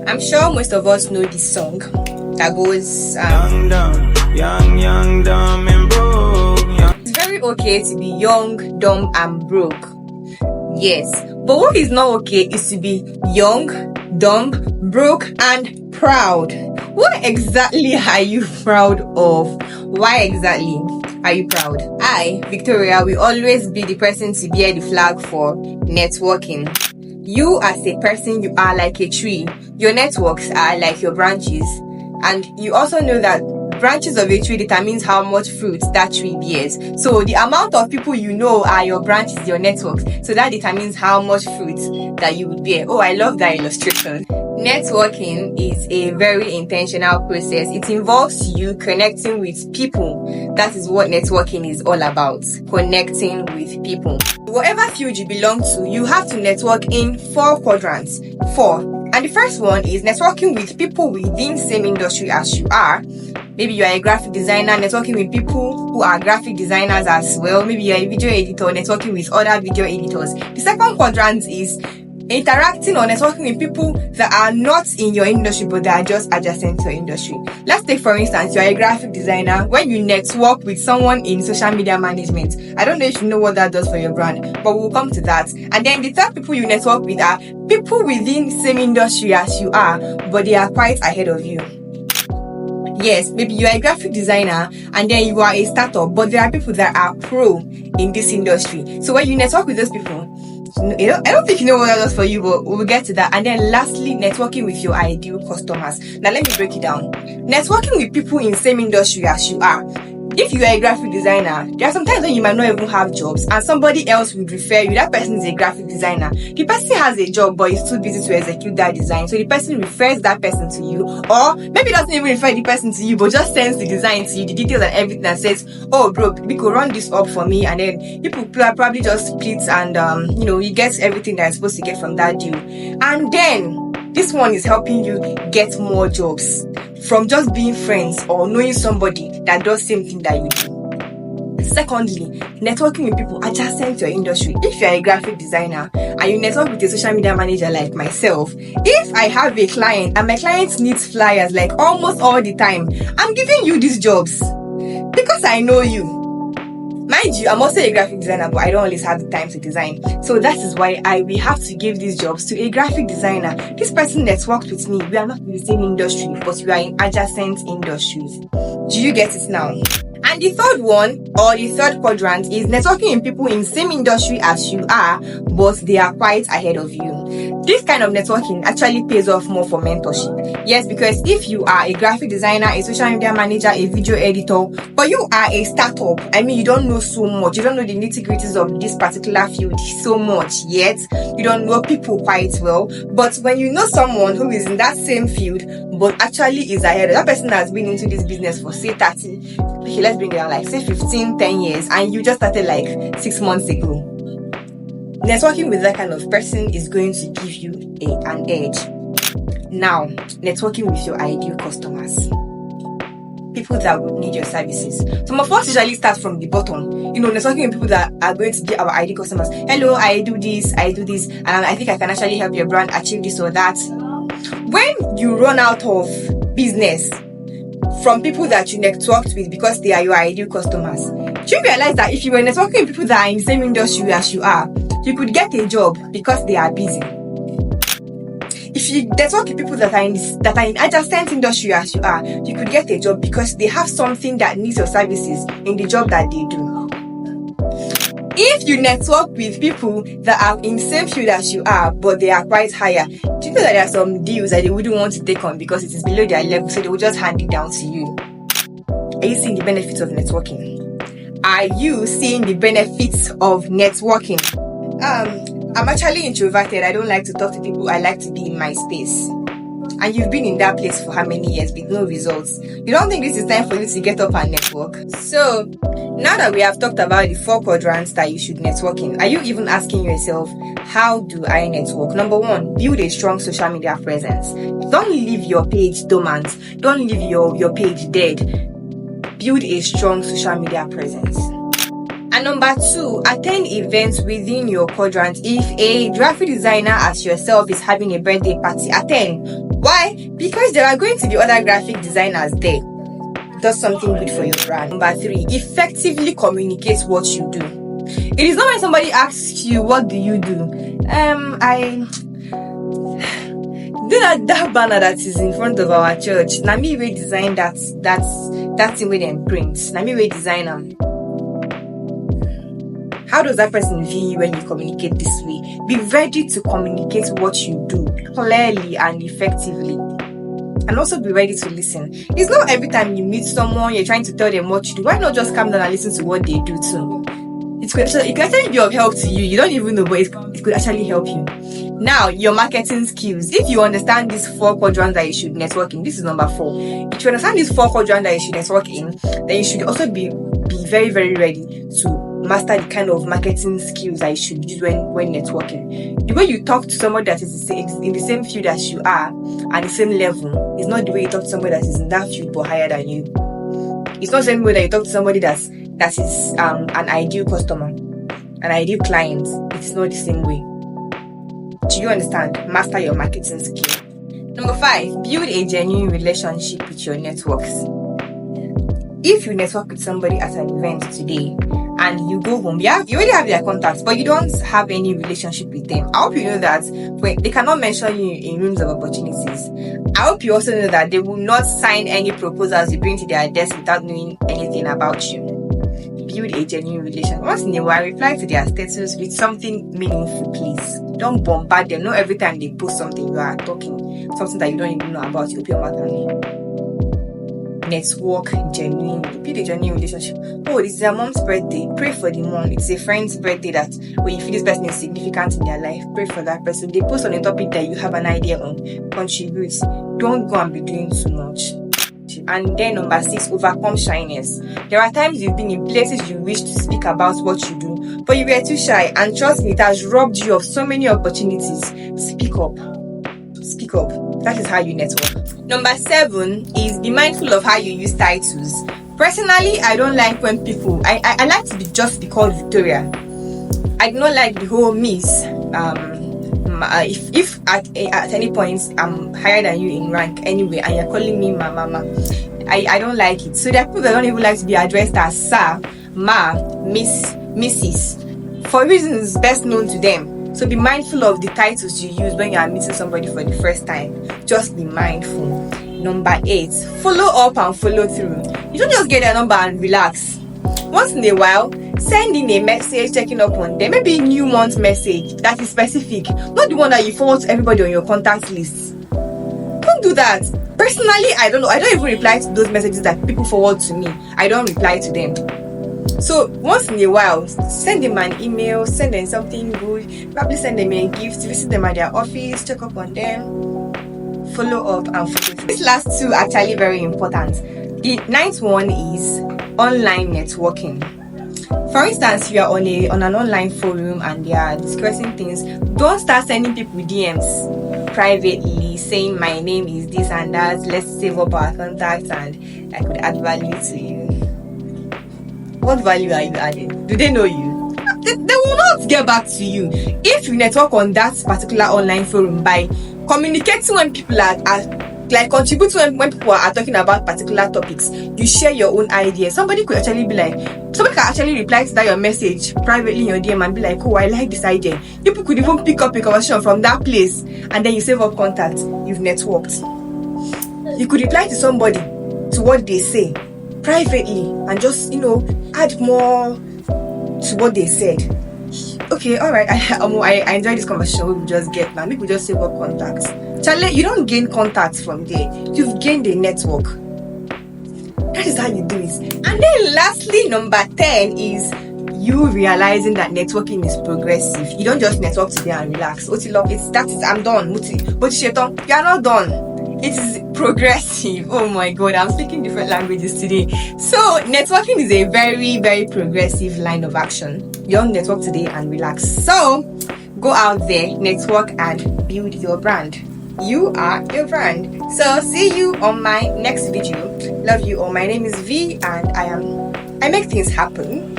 I'm sure most of us know this song that goes young, dumb, and broke. It's very okay to be young, dumb, and broke. Yes, but what is not okay is to be young, dumb, broke, and proud. What exactly are you proud of? Why exactly are you proud? I, Victoria, will always be the person to bear the flag for networking. You as a person, you are like a tree. Your networks are like your branches. And you also know that branches of a tree determines how much fruit that tree bears. So the amount of people you know are your branches, your networks. So that determines how much fruit that you would bear. Oh, I love that illustration. Networking is a very intentional process. It involves you connecting with people. That is what networking is all about. Connecting with people. Whatever field you belong to, you have to network in 4 quadrants. 4. And the first one is networking with people within the same industry as you are. Maybe you are a graphic designer, networking with people who are graphic designers as well. Maybe you are a video editor, networking with other video editors. The second quadrant is interacting or networking with people that are not in your industry but that are just adjacent to your industry. Let's take for instance, you are a graphic designer. When you network with someone in social media management, I don't know if you know what that does for your brand, but we'll come to that. And then the third people you network with are people within the same industry as you are, but they are quite ahead of you. Yes, maybe you are a graphic designer and then you are a startup, but there are people that are pro in this industry. So when you network with those people, I don't think you know what that does for you, but we'll get to that. And then lastly, networking with your ideal customers. Now let me break it down. Networking with people in the same industry as you are. If you are a graphic designer, there are sometimes when you might not even have jobs and somebody else would refer you. That person is a graphic designer. The person has a job but is too busy to execute that design. So the person refers that person to you, or maybe doesn't even refer the person to you but just sends the design to you, the details and everything, and says, oh bro, we could run this up for me. And then people probably just split and you get everything that you're supposed to get from that deal. And then this one is helping you get more jobs from just being friends or knowing somebody that does same thing that you do. Secondly, networking with people adjacent to your industry. If you're a graphic designer and you network with a social media manager like myself, if I have a client and my client needs flyers like almost all the time, I'm giving you these jobs because I know you. Mind you, I'm also a graphic designer, but I don't always have the time to design. So that is why we have to give these jobs to a graphic designer. This person networked with me. We are not in the same industry, but we are in adjacent industries. Do you get it now? And the third one, or the third quadrant, is networking with people in the same industry as you are, but they are quite ahead of you. This kind of networking actually pays off more for mentorship. Yes, because if you are a graphic designer, a social media manager, a video editor, but you are a startup, you don't know so much. You don't know the nitty-gritties of this particular field so much yet. You don't know people quite well. But when you know someone who is in that same field, but actually is ahead, that person has been into this business for say 30, okay, let's bring it down, like say 15, 10 years, and you just started like 6 months ago. Networking with that kind of person is going to give you an edge. Now, networking with your ideal customers. People that would need your services. Some of us usually start from the bottom. Networking with people that are going to be our ideal customers. Hello, I do this, and I think I can actually help your brand achieve this or that. When you run out of business from people that you networked with because they are your ideal customers, do you realize that if you were networking with people that are in the same industry as you are, you could get a job because they are busy? If you network with people that are in adjacent industry as you are, you could get a job because they have something that needs your services in the job that they do. If you network with people that are in the same field as you are, but they are quite higher, do you know that there are some deals that they wouldn't want to take on because it is below their level, so they will just hand it down to you? Are you seeing the benefits of networking? Are you seeing the benefits of networking? I'm actually introverted. I don't like to talk to people. I like to be in my space. And you've been in that place for how many years with no results? You don't think this is time for you to get up and network? So, now that we have talked about the 4 quadrants that you should network in, are you even asking yourself, how do I network? Number 1, build a strong social media presence. Don't leave your page dormant. Don't leave your page dead. Build a strong social media presence. And number 2, attend events within your quadrant. If a graphic designer as yourself is having a birthday party, attend. Why? Because there are going to be other graphic designers there. Does something good for your brand. Number 3, effectively communicate what you do. It is not when somebody asks you, what do you do? I do that banner that is in front of our church. Na me we design that thing with them prints. Na me we design them. How does that person view you when you communicate this way? Be ready to communicate what you do clearly and effectively. And also be ready to listen. It's not every time you meet someone, you're trying to tell them what you do. Why not just come down and listen to what they do too? It can actually be of help to you. You don't even know, but it could actually help you. Now, your marketing skills. If you understand these 4 quadrants that you should network in, this is number 4. If you understand these 4 quadrants that you should network in, then you should also be very, very ready to master the kind of marketing skills that you should use when networking. The way you talk to somebody that is in the same field as you are and the same level is not the way you talk to somebody that is in that field but higher than you. It's not the same way that you talk to somebody that is an ideal customer, an ideal client. It is not the same way. Do you understand? Master your marketing skill. Number 5, build a genuine relationship with your networks. If you network with somebody at an event today and you go home, you already have their contacts, but you don't have any relationship with them. I hope you know that they cannot mention you in rooms of opportunities. I hope you also know that they will not sign any proposals you bring to their desk without knowing anything about you. Build a genuine relationship. Once in a while, reply to their status with something meaningful, please. Don't bombard them. Not every time they post something, you are talking something that you don't even know about. You open your mouth and network genuinely. Build a genuine relationship. Oh, this is a mom's birthday. Pray for the mom. It's a friend's birthday that when you feel this person is significant in their life, pray for that person. They post on a topic that you have an idea on. Contribute. Don't go and be doing too much. And then number 6, overcome shyness. There are times you've been in places you wish to speak about what you do, but you were too shy, and trust me, it has robbed you of so many opportunities. Speak up. Speak up. That is how you network. Number 7 is be mindful of how you use titles. Personally, I don't like when people I like to be called Victoria. I do not like the whole Miss. If at any point I'm higher than you in rank anyway and you're calling me my mama, I don't like it. So there are people that don't even like to be addressed as sir, ma, miss, mrs, for reasons best known to them. So be mindful of the titles you use when you are meeting somebody for the first time. Just be mindful. Number 8, follow up and follow through. You don't just get their number and relax. Once in a while, send in a message checking up on them. Maybe a new month message that is specific, not the one that you forward to everybody on your contact list. Don't do that. Personally, I don't even reply to those messages that people forward to me. I don't reply to them. So once in a while, send them an email, send them something good, probably send them a gift, visit them at their office, check up on them, follow up and follow through. These last 2 are actually very important. The 9th one is online networking. For instance, you are on an online forum and they are discussing things. Don't start sending people DMs privately saying my name is this and that. Let's save up our contacts and I could add value to you. What value are you adding? Do they know you? They will not get back to you. If you network on that particular online forum by communicating when people are like contributing when people are talking about particular topics, you share your own ideas. Somebody can actually reply to that your message privately in your DM and be like, oh, I like this idea. People could even pick up a conversation from that place and then you save up contact. You've networked. You could reply to somebody to what they say privately and just add more to what they said. Okay, all right. I enjoy this conversation. We will just get now. Maybe we just save up contacts. Charlie, you don't gain contacts from there. You've gained a network. That is how you do it. And then lastly, number 10 is you realizing that networking is progressive. You don't just network today and relax. I'm done. You are not done. It is progressive. Oh my god, I'm speaking different languages today. So networking is a very, very progressive line of action. You don't network today and relax. So go out there, network and build your brand. You are your brand. So see you on my next video. Love you all. My name is V and I make things happen.